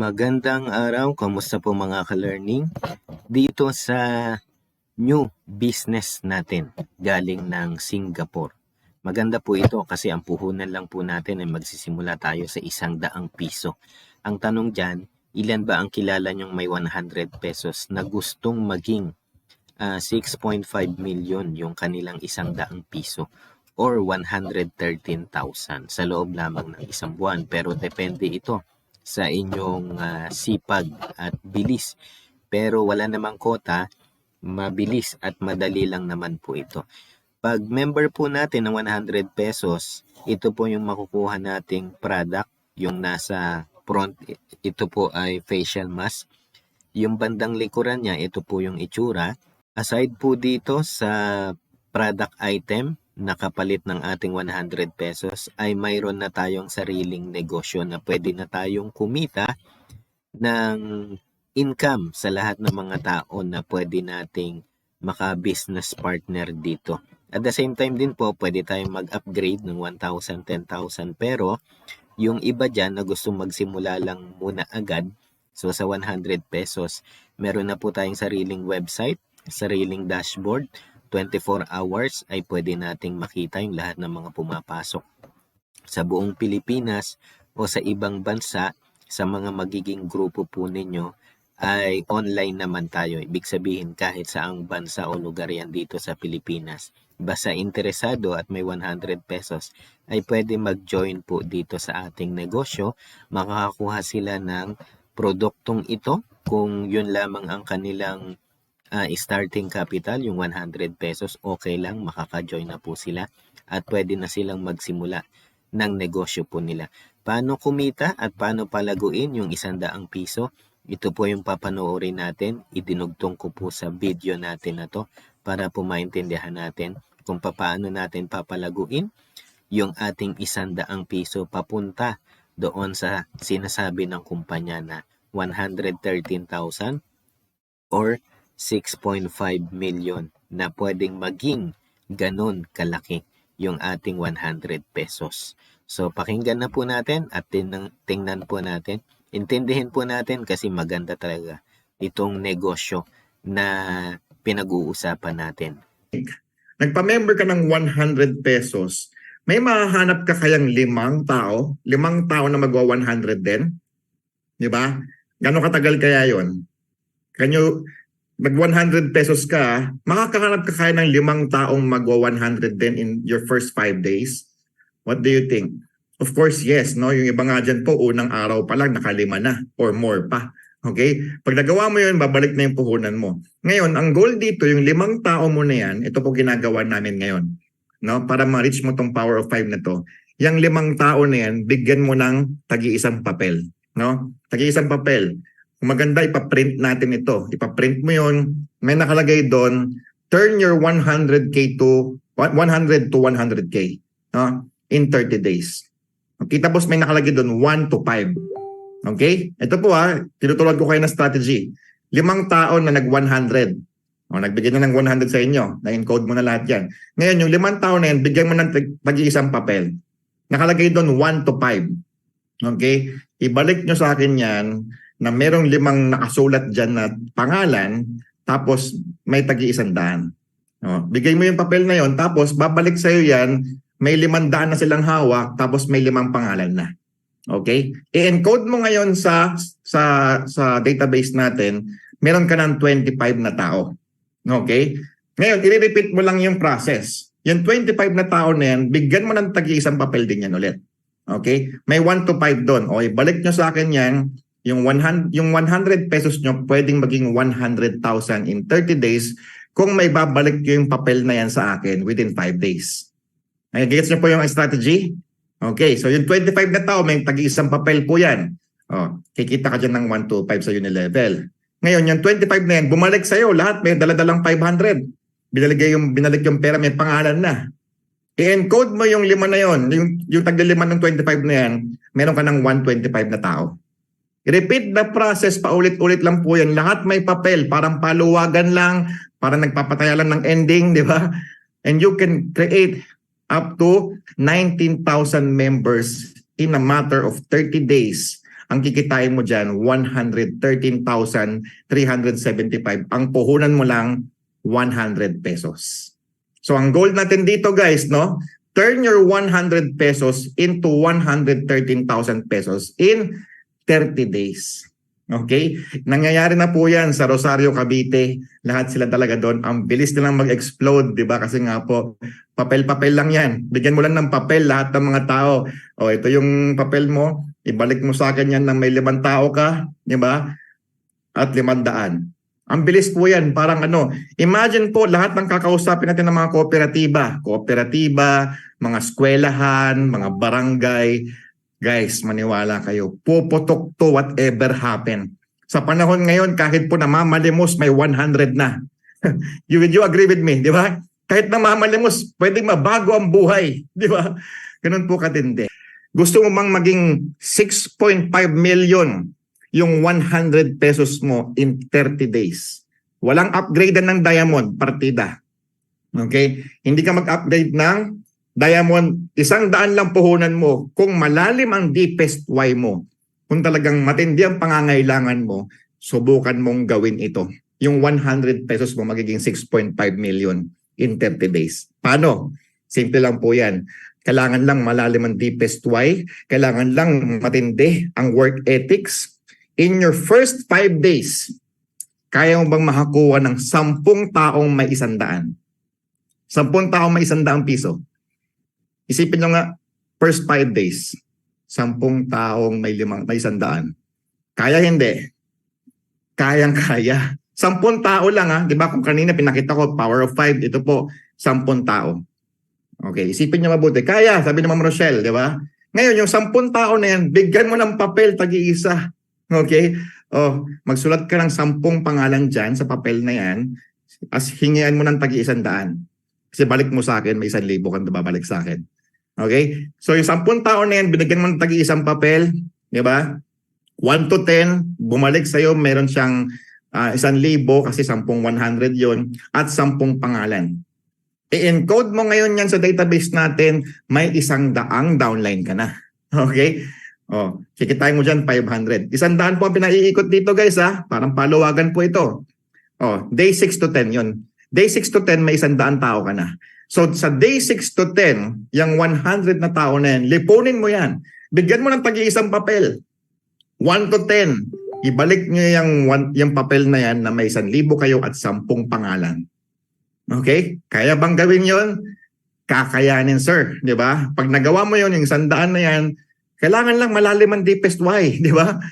Magandang araw, kamusta po mga ka-learning? Dito sa new business natin, galing ng Singapore. Maganda po ito kasi ang puhunan lang po natin ay magsisimula tayo sa 100 piso. Ang tanong dyan, ilan ba ang kilala nyong may 100 pesos na gustong maging 6.5 million yung kanilang 100 piso or 113,000 sa loob lamang ng isang buwan? Pero depende ito sa inyong sipag at bilis. Pero wala namang kota, mabilis at madali lang naman po ito. Pag member po natin ng 100 pesos, ito po yung makukuha nating product, yung nasa front, ito po ay facial mask. Yung bandang likuran niya, ito po yung itsura. Aside po dito sa product item, nakapalit ng ating 100 pesos, ay mayroon na tayong sariling negosyo na pwede na tayong kumita ng income sa lahat ng mga tao na pwede nating maka-business partner dito. At the same time din po, pwede tayong mag-upgrade ng 1,000, 10,000. Pero yung iba dyan na gusto magsimula lang muna agad, so sa 100 pesos, meron na po tayong sariling website, sariling dashboard, 24 hours ay pwede nating makita yung lahat ng mga pumapasok sa buong Pilipinas o sa ibang bansa. Sa mga magiging grupo po ninyo ay online naman tayo. Ibig sabihin kahit saang bansa o lugar yan dito sa Pilipinas. Basta interesado at may 100 pesos ay pwede mag-join po dito sa ating negosyo. Makakakuha sila ng produktong ito kung yun lamang ang kanilang starting capital, yung 100 pesos, okay lang, makaka-join na po sila at pwede na silang magsimula ng negosyo po nila. Paano kumita at paano palaguin yung 100 piso? Ito po yung papanoorin natin. Idinugtong ko po sa video natin na to para po maintindihan natin kung paano natin papalaguin yung ating 100 piso papunta doon sa sinasabi ng kumpanya na 113,000 or 6.5 million na pwedeng maging ganun kalaki yung ating 100 pesos. So pakinggan na po natin at tingnan po natin. Intindihin po natin kasi maganda talaga itong negosyo na pinag-uusapan natin. Nagpa-member ka ng 100 pesos, may mahahanap ka kayang 5 tao? 5 tao na magwa 100 din? Di ba? Gano'ng katagal kaya yon? Mag 100 pesos ka, makakahanap ka kaya ng 5 taong magwa 100 din in your first 5 days? What do you think? Of course, yes. No? Yung iba nga dyan po, unang araw pa lang, nakalima na or more pa. Okay? Pag nagawa mo yun, babalik na yung puhunan mo. Ngayon, ang goal dito, yung 5 tao mo na yan, ito po ginagawa namin ngayon. No? Para ma-reach mo tong power of 5 na to. Yung 5 tao na yan, bigyan mo ng tagi-isang papel. No? Tagi-isang papel. Kung maganda, ipaprint natin ito. Ipaprint mo yun. May nakalagay doon, turn your 100K to 100 to 100K. No? In 30 days. Okay, tapos may nakalagay doon 1 to 5. Okay? Ito po tinutulad ko kayo ng strategy. 5 tao na nag-100. Nagbigay na ng 100 sa inyo. Na-encode mo na lahat yan. Ngayon, yung 5 tao na yan, bigyan mo ng tag-iisang papel. Nakalagay doon 1 to 5. Okay? Ibalik nyo sa akin yan na merong 5 nakasulat dyan na pangalan, tapos may tag-100. Bigay mo yung papel na yon, tapos babalik sa'yo yan, may 500 na silang hawak, tapos may 5 pangalan na. Okay? I-encode mo ngayon sa database natin, meron ka ng 25 na tao. Okay? Ngayon, i-repeat mo lang yung process. Yung 25 na tao na yan, bigyan mo ng tag-iisang papel din yan ulit. Okay? May 1 to 5 doon. Okay, balik nyo sa akin yan. Yung 100 pesos nyo, pwedeng maging 100,000 in 30 days kung may babalik yung papel na yan sa akin within 5 days. Ay, gets nyo po yung strategy? Okay, so yung 25 na tao, may tag-iisang papel po yan. Kikita ka dyan ng 1 to 5 sa Unilevel. Ngayon, yung 25 na yan, bumalik sa'yo, lahat may daladalang 500. Binalik yung pera, may pangalan na. I-encode mo yung 5 na yon, yung tag-5 ng 25 na yan, meron ka ng 125 na tao. I-repeat the process, paulit-ulit lang po yan. Lahat may papel, parang paluwagan lang, parang nagpapataya lang ng ending, di ba? And you can create up to 19,000 members in a matter of 30 days. ang kikitain mo dyan, 113,375. Ang puhunan mo lang, 100 pesos. So ang goal natin dito guys, no? Turn your 100 pesos into 113,000 pesos in 30 days. Okay? Nangyayari na po yan sa Rosario, Cavite. Lahat sila talaga doon. Ang bilis nilang mag-explode, di ba? Kasi nga po, papel-papel lang yan. Bigyan mo lang ng papel lahat ng mga tao. O, ito yung papel mo. Ibalik mo sa akin yan ng may 5 tao ka, di ba? At 500. Ang bilis po yan. Parang ano, imagine po lahat ng kakausapin natin ng mga kooperatiba, mga eskwelahan, mga barangay. Guys, maniwala kayo, puputok to whatever happen. Sa panahon ngayon, kahit po namamalimos, may 100 na. Would you agree with me, di ba? Kahit namamalimos, pwedeng mabago ang buhay, di ba? Ganun po katindi. Gusto mo bang maging 6.5 million yung 100 pesos mo in 30 days? Walang upgrade ng diamond, partida. Okay? Hindi ka mag-upgrade ng diamond, 100 lang puhunan mo kung malalim ang deepest why mo. Kung talagang matindi ang pangangailangan mo, subukan mong gawin ito. Yung 100 pesos mo magiging 6.5 million in 30 days. Paano? Simple lang po yan. Kailangan lang malalim ang deepest why. Kailangan lang matindi ang work ethics. In your first 5 days, kaya mo bang makakuha ng 10 taong may 100? 10 taong may 100 piso. Isipin nyo nga, first 5 days, 10 taong may 100. Kaya hindi? Kayang-kaya. 10 tao lang ha. Di ba kung kanina pinakita ko, power of 5, ito po, 10 tao. Okay, isipin nyo mabuti. Kaya, sabi ni Ma'am Rochelle, di ba? Ngayon, yung 10 tao na yan, bigyan mo ng papel, tagi-isa. Okay? Oh, magsulat ka ng 10 pangalan dyan sa papel na yan, as hingian mo ng tagi-100. Kasi balik mo sa akin, may 1,000 kang babalik sa akin. Okay? So yung 10 tao na yan, binigyan mo ng tagi-isang papel, di ba? 1 to 10, bumalik sa'yo, meron siyang 1,000 kasi 10 100 yon at 10 pangalan. I-encode mo ngayon yan sa database natin, may 100 downline ka na. Okay? Oh, kikitain mo dyan 500. 100 po ang pinaiikot dito guys ha. Parang paluwagan po ito. Oh, day 6 to 10 yon. Day 6 to 10 may 100 tao ka na. So sa day 6 to 10, yung 100 na tao na yan, lipunin mo yan. Bigyan mo ng tagi-isang papel. 1 to 10, ibalik nyo yung papel na yan na may 1,000 kayo at 10 pangalan. Okay? Kaya bang gawin yon? Kakayanin sir, di ba? Pag nagawa mo yon, yung 100 na yan, kailangan lang malalim ang deepest why, di ba?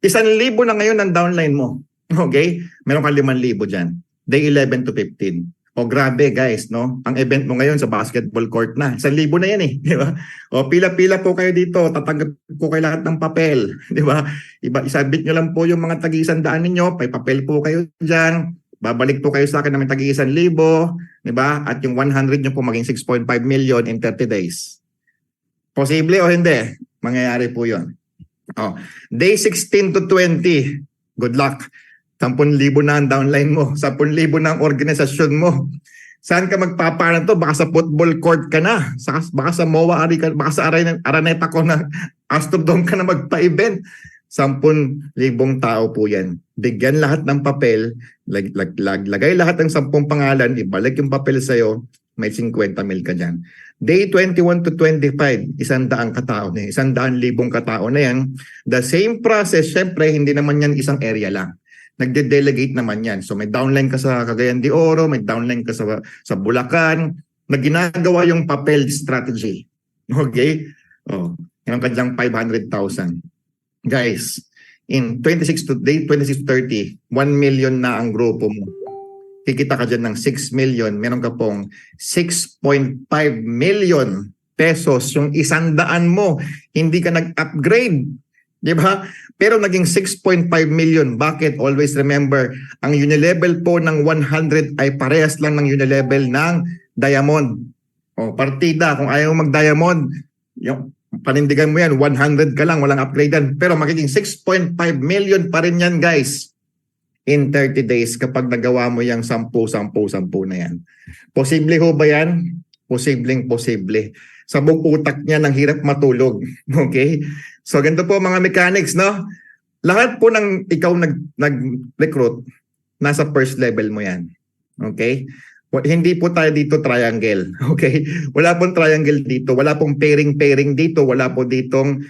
1,000 na ngayon ang downline mo. Okay? Meron kang 5,000 dyan. Day 11 to 15. O grabe guys, no? Ang event mo ngayon sa basketball court na. 1,000 na yan eh, di ba? O pila-pila po kayo dito, tatanggap po kayo lahat ng papel, di ba? Isabit nyo lang po yung mga tagi-100 ninyo, may papel po kayo dyan, babalik po kayo sa akin na may tagi-1,000, di ba? At yung 100 nyo po maging 6.5 million in 30 days. Posible o hindi? Mangyayari po yun. O, day 16 to 20, good luck. 10,000 na ang downline mo, 10,000 na ang organisasyon mo. Saan ka magpaparan to? Baka sa football court ka na, baka sa MOA, baka sa Araneta ko na Astrodome ka na magpa-event. 10,000 tao po yan. Bigyan lahat ng papel, lagay lahat ng 10 pangalan, ibalik yung papel sa'yo, may 50,000 ka dyan. Day 21 to 25, 100 katao na yan, 100,000 katao na yan. The same process, syempre, hindi naman yan isang area lang. Nagde-delegate naman yan. So may downline ka sa Cagayan de Oro, may downline ka sa Bulacan, na ginagawa yung papel strategy. Okay? Oh, yung kanyang 500,000. Guys, in 26 to 30, 1 million na ang grupo mo. Kikita ka dyan ng 6 million, meron ka pong 6.5 million pesos yung 100 mo. Hindi ka nag-upgrade. Di ba? Pero naging 6.5 million. Bakit? Always remember, ang unilevel po ng 100 ay parehas lang ng unilevel ng diamond. O partida, kung ayaw mag-diamond, yung panindigan mo yan, 100 ka lang, walang upgradean. Pero magiging 6.5 million pa rin yan guys in 30 days kapag nagawa mo yung 10 na yan. Posible ho ba yan? Posibleng-posible. Sabog utak niya ng hirap matulog. Okay? So, ganito po mga mechanics, no? Lahat po ng ikaw nag-recruit, nasa first level mo yan. Okay? Hindi po tayo dito triangle. Okay? Wala pong triangle dito. Wala pong pairing dito. Wala po ditong,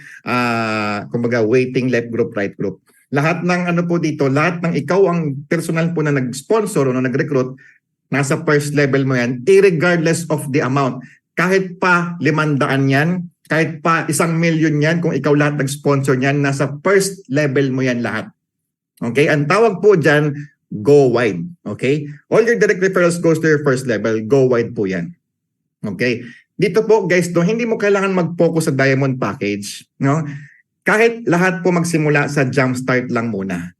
kumbaga, waiting left group, right group. Lahat ng ano po dito, lahat ng ikaw ang personal po na nag-sponsor o na nag-recruit, nasa first level mo yan, irregardless of the amount. Kahit pa 500 yan, kahit pa 1,000,000 yan, kung ikaw lahat nag-sponsor yan, nasa first level mo yan lahat. Okay? Ang tawag po dyan, go wide. Okay? All your direct referrals goes to your first level. Go wide po yan. Okay? Dito po guys, hindi mo kailangan mag-focus sa diamond package. No? Kahit lahat po magsimula sa jumpstart lang muna.